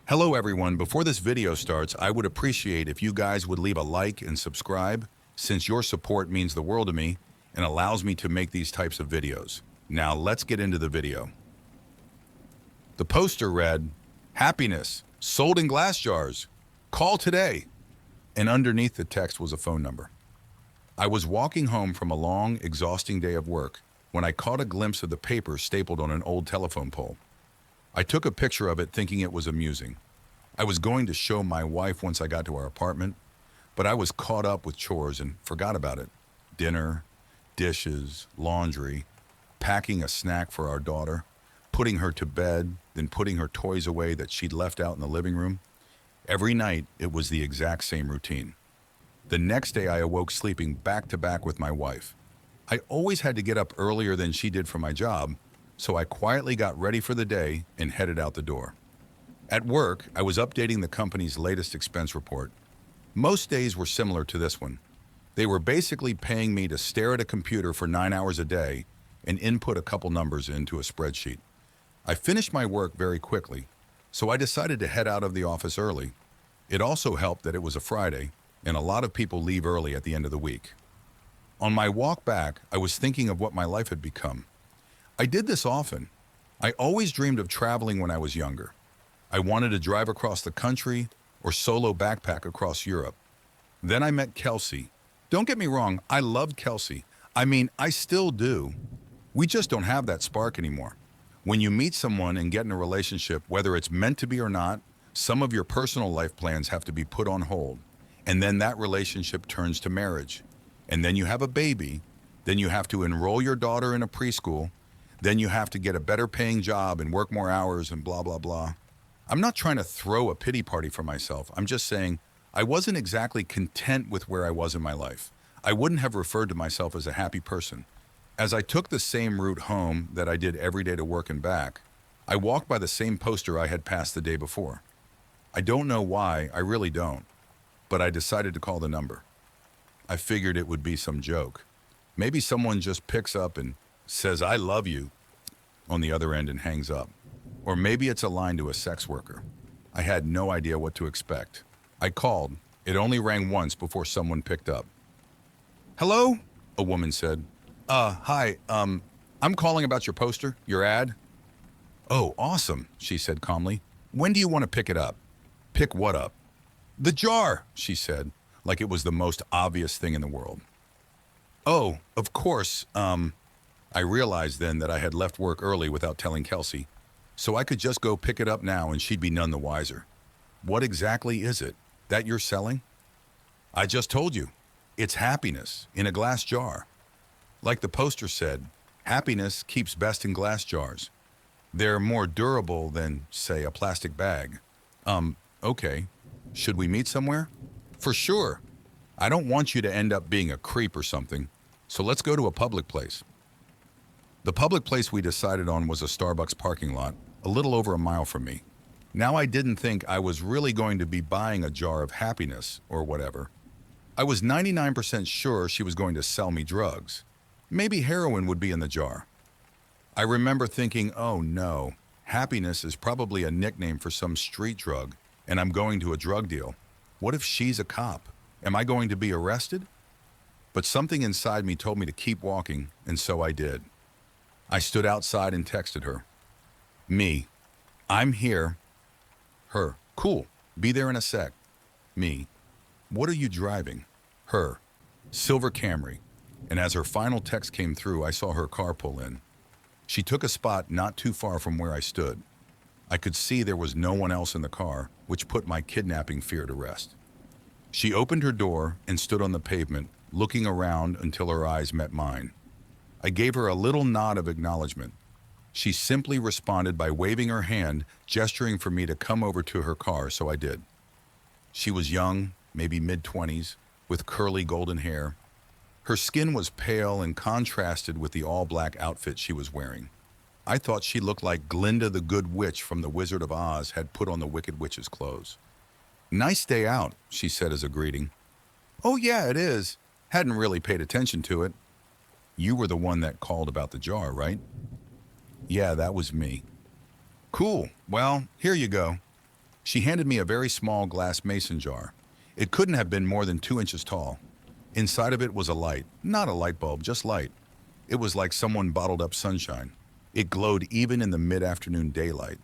Hello everyone, before this video starts, I would appreciate if you guys would leave a like and subscribe, since your support means the world to me and allows me to make these types of videos. Now let's get into the video. The poster read, "Happiness, sold in glass jars. Call today." And underneath the text was a phone number. I was walking home from a long, exhausting day of work when I caught a glimpse of the paper stapled on an old telephone pole. I took a picture of it thinking it was amusing. I was going to show my wife once I got to our apartment, but I was caught up with chores and forgot about it. Dinner, dishes, laundry, packing a snack for our daughter, putting her to bed, then putting her toys away that she'd left out in the living room. Every night, it was the exact same routine. The next day, I awoke sleeping back to back with my wife. I always had to get up earlier than she did for my job, so I quietly got ready for the day and headed out the door. At work, I was updating the company's latest expense report. Most days were similar to this one. They were basically paying me to stare at a computer for 9 hours a day and input a couple numbers into a spreadsheet. I finished my work very quickly, so I decided to head out of the office early. It also helped that it was a Friday, and a lot of people leave early at the end of the week. On my walk back, I was thinking of what my life had become. I did this often. I always dreamed of traveling when I was younger. I wanted to drive across the country or solo backpack across Europe. Then I met Kelsey. Don't get me wrong, I loved Kelsey. I still do. We just don't have that spark anymore. When you meet someone and get in a relationship, whether it's meant to be or not, some of your personal life plans have to be put on hold. And then that relationship turns to marriage. And then you have a baby. Then you have to enroll your daughter in a preschool. Then you have to get a better paying job and work more hours and blah, blah, blah. I'm not trying to throw a pity party for myself. I'm just saying I wasn't exactly content with where I was in my life. I wouldn't have referred to myself as a happy person. As I took the same route home that I did every day to work and back, I walked by the same poster I had passed the day before. I don't know why, I really don't, but I decided to call the number. I figured it would be some joke. Maybe someone just picks up and says, "I love you," on the other end and hangs up. Or maybe it's a line to a sex worker. I had no idea what to expect. I called. It only rang once before someone picked up. "Hello?" a woman said. Hi, I'm calling about your poster, your ad." "Oh, awesome," she said calmly. "When do you want to pick it up?" "Pick what up?" "The jar," she said, like it was the most obvious thing in the world. "Oh, of course, I realized then that I had left work early without telling Kelsey, so I could just go pick it up now and she'd be none the wiser. "What exactly is it that you're selling?" "I just told you. It's happiness in a glass jar. Like the poster said, happiness keeps best in glass jars. They're more durable than, say, a plastic bag." Okay. Should we meet somewhere?" "For sure. I don't want you to end up being a creep or something, so let's go to a public place." The public place we decided on was a Starbucks parking lot, a little over a mile from me. Now I didn't think I was really going to be buying a jar of happiness or whatever. I was 99% sure she was going to sell me drugs. Maybe heroin would be in the jar. I remember thinking, oh no, happiness is probably a nickname for some street drug, and I'm going to a drug deal. What if she's a cop? Am I going to be arrested? But something inside me told me to keep walking, and so I did. I stood outside and texted her. Me. "I'm here." Her. "Cool. Be there in a sec." Me. "What are you driving?" Her. "Silver Camry." And as her final text came through, I saw her car pull in. She took a spot not too far from where I stood. I could see there was no one else in the car, which put my kidnapping fear to rest. She opened her door and stood on the pavement, looking around until her eyes met mine. I gave her a little nod of acknowledgement. She simply responded by waving her hand, gesturing for me to come over to her car, so I did. She was young, maybe mid-20s, with curly golden hair. Her skin was pale and contrasted with the all-black outfit she was wearing. I thought she looked like Glinda the Good Witch from The Wizard of Oz had put on the Wicked Witch's clothes. "Nice day out," she said as a greeting. "Oh yeah, it is. Hadn't really paid attention to it." "You were the one that called about the jar, right?" "Yeah, that was me." "Cool. Well, here you go." She handed me a very small glass mason jar. It couldn't have been more than 2 inches tall. Inside of it was a light, not a light bulb, just light. It was like someone bottled up sunshine. It glowed even in the mid-afternoon daylight.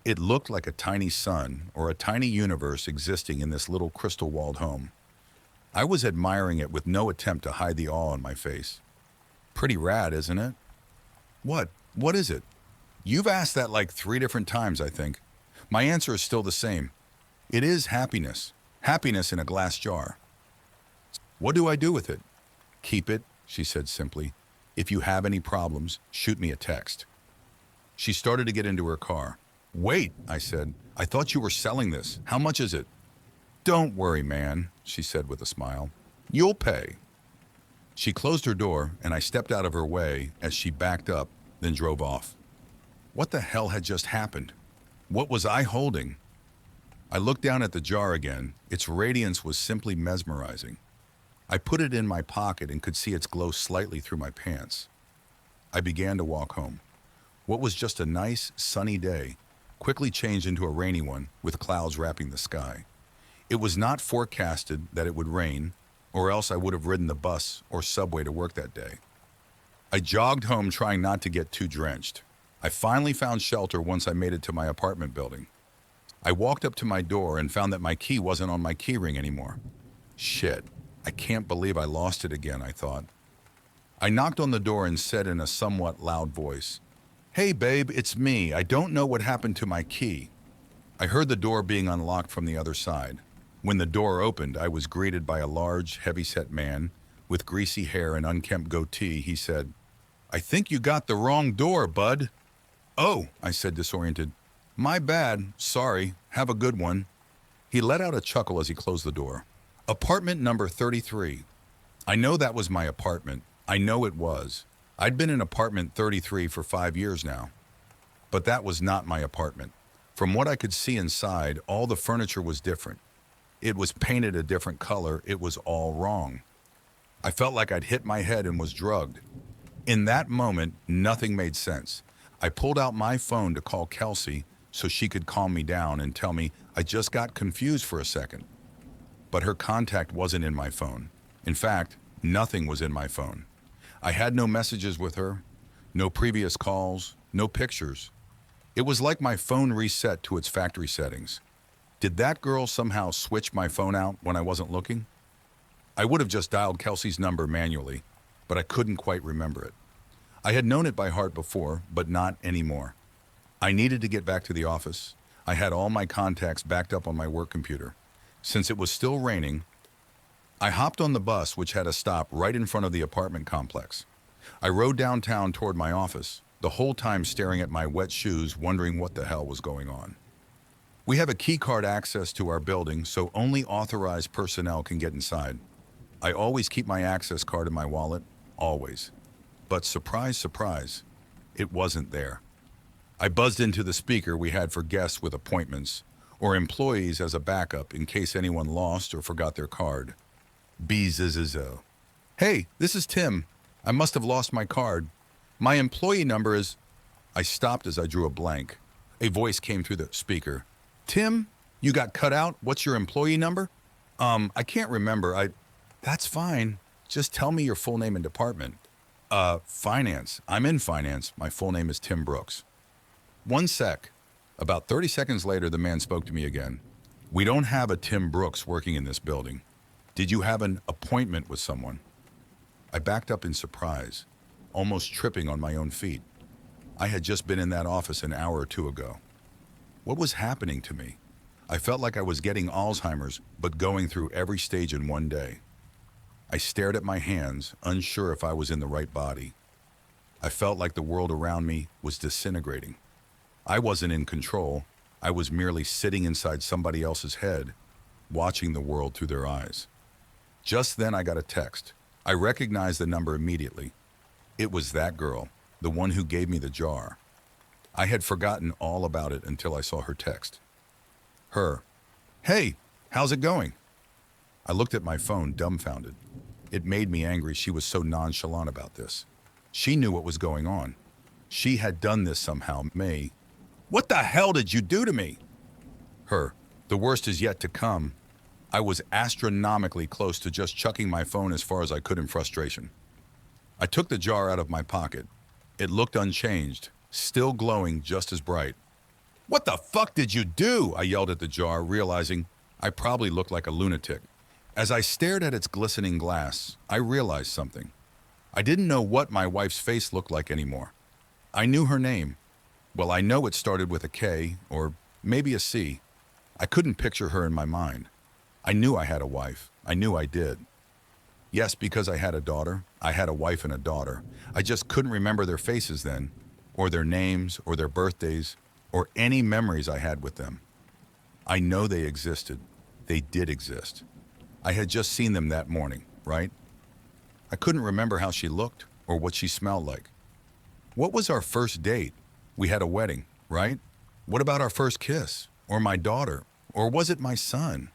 It looked like a tiny sun or a tiny universe existing in this little crystal-walled home. I was admiring it with no attempt to hide the awe on my face. Pretty rad, isn't it? What? What is it? You've asked that like 3 different times, I think. My answer is still the same. It is happiness. Happiness in a glass jar. What do I do with it? Keep it, she said simply. If you have any problems, shoot me a text. She started to get into her car. Wait, I said. I thought you were selling this. How much is it? Don't worry, man, she said with a smile. You'll pay. She closed her door, and I stepped out of her way as she backed up, then drove off. What the hell had just happened? What was I holding? I looked down at the jar again. Its radiance was simply mesmerizing. I put it in my pocket and could see its glow slightly through my pants. I began to walk home. What was just a nice, sunny day quickly changed into a rainy one with clouds wrapping the sky. It was not forecasted that it would rain, or else I would have ridden the bus or subway to work that day. I jogged home trying not to get too drenched. I finally found shelter once I made it to my apartment building. I walked up to my door and found that my key wasn't on my key ring anymore. Shit, I can't believe I lost it again, I thought. I knocked on the door and said in a somewhat loud voice, Hey babe, it's me. I don't know what happened to my key. I heard the door being unlocked from the other side. When the door opened, I was greeted by a large, heavy-set man with greasy hair and unkempt goatee. He said, I think you got the wrong door, bud. Oh, I said disoriented. My bad. Sorry. Have a good one. He let out a chuckle as he closed the door. Apartment number 33. I know that was my apartment. I know it was. I'd been in apartment 33 for 5 years now. But that was not my apartment. From what I could see inside, all the furniture was different. It was painted a different color. It was all wrong. I felt like I'd hit my head and was drugged. In that moment, nothing made sense. I pulled out my phone to call Kelsey so she could calm me down and tell me I just got confused for a second. But her contact wasn't in my phone. In fact, nothing was in my phone. I had no messages with her, no previous calls, no pictures. It was like my phone reset to its factory settings. Did that girl somehow switch my phone out when I wasn't looking? I would have just dialed Kelsey's number manually, but I couldn't quite remember it. I had known it by heart before, but not anymore. I needed to get back to the office. I had all my contacts backed up on my work computer. Since it was still raining, I hopped on the bus, which had a stop right in front of the apartment complex. I rode downtown toward my office, the whole time staring at my wet shoes, wondering what the hell was going on. We have a key card access to our building, so only authorized personnel can get inside. I always keep my access card in my wallet, always. But surprise, surprise, it wasn't there. I buzzed into the speaker we had for guests with appointments, or employees as a backup in case anyone lost or forgot their card. Bzzzo. Hey, this is Tim. I must have lost my card. My employee number is... I stopped as I drew a blank. A voice came through the speaker. Tim, you got cut out? What's your employee number? I can't remember. That's fine. Just tell me your full name and department. Finance. I'm in finance. My full name is Tim Brooks. One sec. About 30 seconds later, the man spoke to me again. We don't have a Tim Brooks working in this building. Did you have an appointment with someone? I backed up in surprise, almost tripping on my own feet. I had just been in that office an hour or two ago. What was happening to me? I felt like I was getting Alzheimer's, but going through every stage in one day. I stared at my hands, unsure if I was in the right body. I felt like the world around me was disintegrating. I wasn't in control. I was merely sitting inside somebody else's head, watching the world through their eyes. Just then I got a text. I recognized the number immediately. It was that girl, the one who gave me the jar. I had forgotten all about it until I saw her text. Her. Hey, how's it going? I looked at my phone, dumbfounded. It made me angry she was so nonchalant about this. She knew what was going on. She had done this somehow. What the hell did you do to me? Her. The worst is yet to come. I was astronomically close to just chucking my phone as far as I could in frustration. I took the jar out of my pocket. It looked unchanged, still glowing just as bright. "What the fuck did you do?" I yelled at the jar, realizing I probably looked like a lunatic. As I stared at its glistening glass, I realized something. I didn't know what my wife's face looked like anymore. I knew her name. Well, I know it started with a K, or maybe a C. I couldn't picture her in my mind. I knew I had a wife. I knew I did. Yes, because I had a daughter. I had a wife and a daughter. I just couldn't remember their faces then, or their names, or their birthdays, or any memories I had with them. I know they existed. They did exist. I had just seen them that morning, right? I couldn't remember how she looked or what she smelled like. What was our first date? We had a wedding, right? What about our first kiss? Or my daughter? Or was it my son?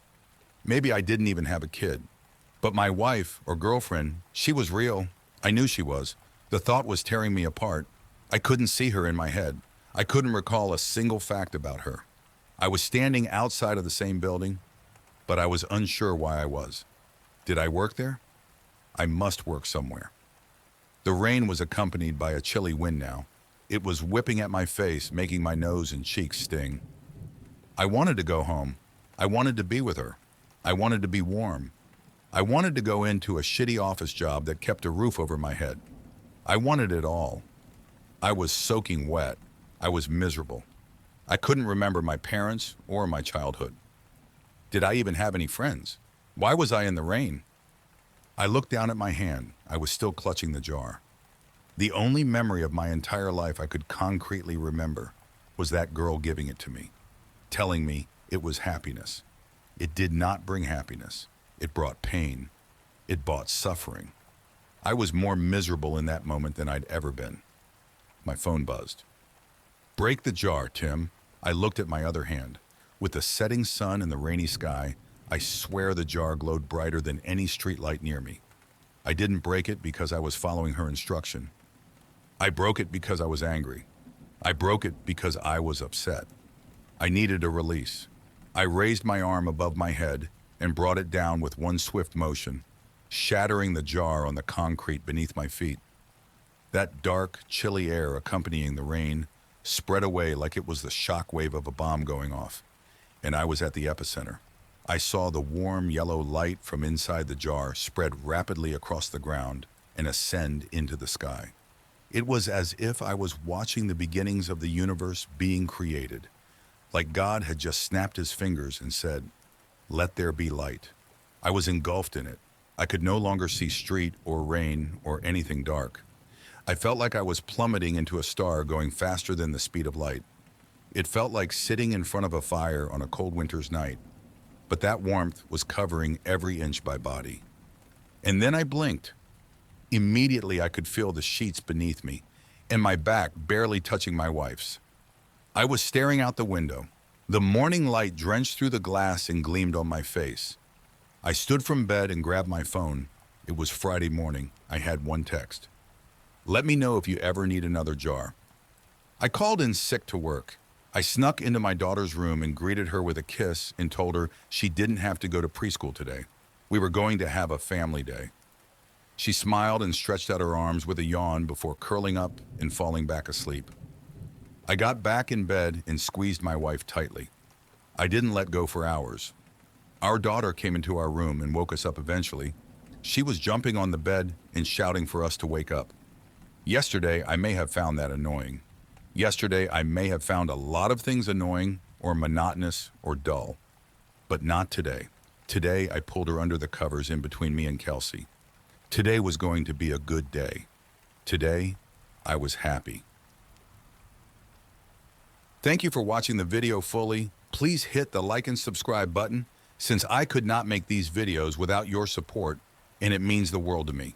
Maybe I didn't even have a kid. But my wife or girlfriend, she was real. I knew she was. The thought was tearing me apart. I couldn't see her in my head. I couldn't recall a single fact about her. I was standing outside of the same building, but I was unsure why I was. Did I work there? I must work somewhere. The rain was accompanied by a chilly wind now. It was whipping at my face, making my nose and cheeks sting. I wanted to go home. I wanted to be with her. I wanted to be warm. I wanted to go into a shitty office job that kept a roof over my head. I wanted it all. I was soaking wet. I was miserable. I couldn't remember my parents or my childhood. Did I even have any friends? Why was I in the rain? I looked down at my hand. I was still clutching the jar. The only memory of my entire life I could concretely remember was that girl giving it to me, telling me it was happiness. It did not bring happiness. It brought pain. It brought suffering. I was more miserable in that moment than I'd ever been. My phone buzzed. "Break the jar, Tim." I looked at my other hand. With the setting sun and the rainy sky, I swear the jar glowed brighter than any streetlight near me. I didn't break it because I was following her instruction. I broke it because I was angry. I broke it because I was upset. I needed a release. I raised my arm above my head and brought it down with one swift motion, shattering the jar on the concrete beneath my feet. That dark, chilly air accompanying the rain spread away like it was the shock wave of a bomb going off, and I was at the epicenter. I saw the warm yellow light from inside the jar spread rapidly across the ground and ascend into the sky. It was as if I was watching the beginnings of the universe being created, like God had just snapped his fingers and said, "Let there be light." I was engulfed in it. I could no longer see street or rain or anything dark. I felt like I was plummeting into a star going faster than the speed of light. It felt like sitting in front of a fire on a cold winter's night, but that warmth was covering every inch of my body. And then I blinked. Immediately I could feel the sheets beneath me and my back barely touching my wife's. I was staring out the window. The morning light drenched through the glass and gleamed on my face. I stood from bed and grabbed my phone. It was Friday morning. I had one text. "Let me know if you ever need another jar." I called in sick to work. I snuck into my daughter's room and greeted her with a kiss and told her she didn't have to go to preschool today. We were going to have a family day. She smiled and stretched out her arms with a yawn before curling up and falling back asleep. I got back in bed and squeezed my wife tightly. I didn't let go for hours. Our daughter came into our room and woke us up eventually. She was jumping on the bed and shouting for us to wake up. Yesterday, I may have found that annoying. Yesterday, I may have found a lot of things annoying or monotonous or dull. But not today. Today, I pulled her under the covers in between me and Kelsey. Today was going to be a good day. Today, I was happy. Thank you for watching the video fully. Please hit the like and subscribe button, since I could not make these videos without your support, and it means the world to me.